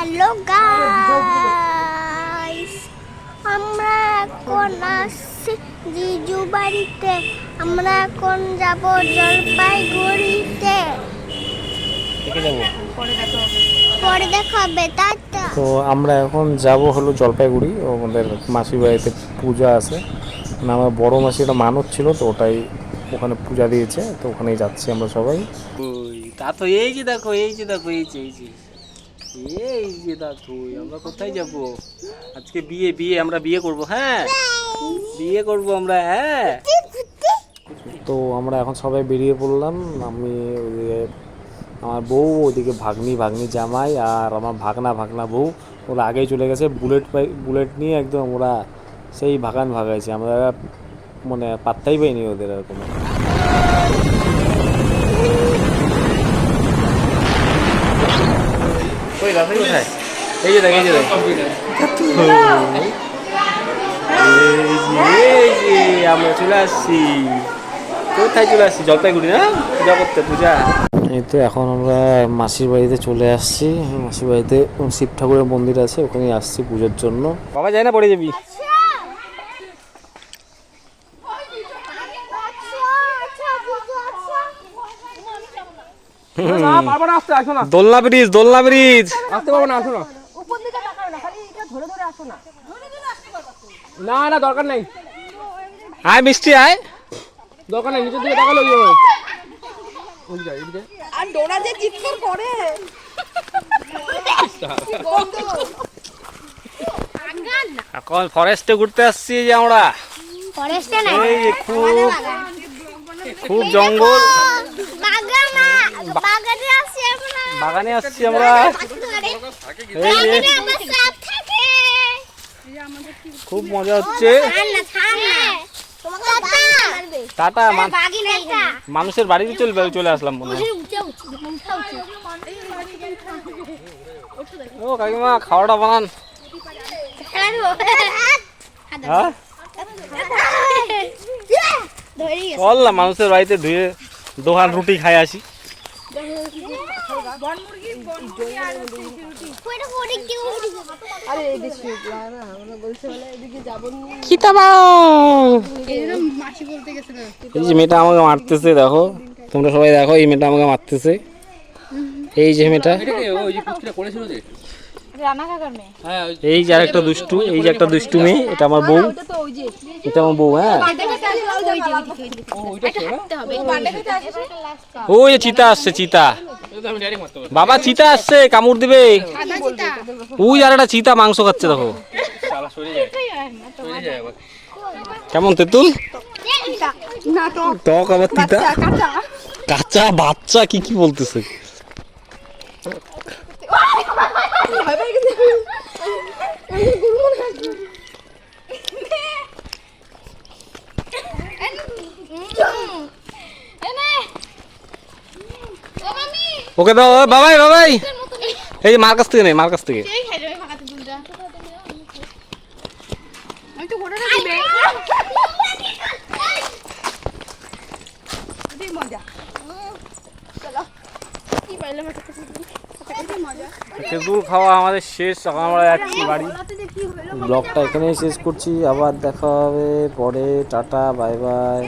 Hello guys, আমরা এখন আসছি জিজু বাড়িতে। আমরা এখন যাব জলপাইগুড়িতে। পরে দেখা হবে। তো আমরা এখন যাব হলো জলপাইগুড়ি, আমাদের মাসির বাড়িতে পূজা আছে। মানে আমার বড় মাসি একটা মানত ছিল, তো ওটাই ওখানে পূজা দিয়েছে, তো ওখানেই যাচ্ছি আমরা সবাই। তা তো এই যে দেখো, এই যে দেখো, এই যে দেখো, আমরা কোথায় যাব আজকে? বিয়ে আমরা বিয়ে করব। হ্যাঁ, বিয়ে করব আমরা। হ্যাঁ, তো আমরা এখন সবাই বেরিয়ে পড়লাম। আমি ওদিকে আমার বউ, ওদিকে ভাগ্নি জামাই, আর আমার ভাগনা বউ। ওরা আগেই চলে গেছে বুলেট নিয়ে, একদম ওরা সেই ভাগাইছে। আমরা মানে পাত্তাই পাইনি ওদের এরকম। এই যে দেখ, আমরা চলে আসছি। কোথায় চলে আসছি? জলপাইগুড়ি না, পূজা করতে। পূজা এই তো এখন আমরা মাসির বাড়িতে চলে আসছি। মাসির বাড়িতে শিব ঠাকুরের মন্দির আছে, ওখানে আসছি পুজোর জন্য। বাবা যায় না, পড়ে যাবি। দোলনা ব্রিজ আসতে পারবো না। আসো না, না না, দরকার নেই। আয় মিষ্টি, আয়, দরকার নেই। নিচের দিকে তাকালো আর ডোরা যে চিৎকার করে। এখন ফরেস্টে ঘুরতে আসছি যে আমরা। ফরেস্টে না, এই খুব জঙ্গল, বাগানে আসছি আমরা। এই যে খুব মজা হচ্ছে। টাটা, মানুষের বাড়িতে চলে আসলাম মনে হয়। ও কাকিমা, খাওয়াটা বানান। হ্যাঁ, চল না, মানুষের বাড়িতে ধুয়ে দোকান রুটি খাই আসি। এই যে মেয়েটা আমাকে মারতেছে, দেখো তোমরা সবাই দেখো, এই মেয়েটা আমাকে মারতেছে। এই যে মেয়েটা, এই যে আরেকটা দুষ্টু, এই যে একটা দুষ্টু মেয়ে, এটা আমার বউ। এটা আমার বউ। হ্যাঁ, ওই যে চিতা আসছে, চিতা। বাবা, চিতা আসছে, কামড় দিবে। ওই আর একটা চিতা মাংস খাচ্ছে, দেখো কেমন তেঁতুল। টক আবার তিতা, কাঁচা বাচ্চা, কি বলতেছে। ওকে দাও বাবাই। এই যে মার কাছ থেকে নেই, মার কাছ থেকে। তেঁতুল খাওয়া আমাদের শেষ, আমরা যাচ্ছি বাড়ি। ব্লগটা এখানেই শেষ করছি, আবার দেখা হবে পরে। Tata, bye bye.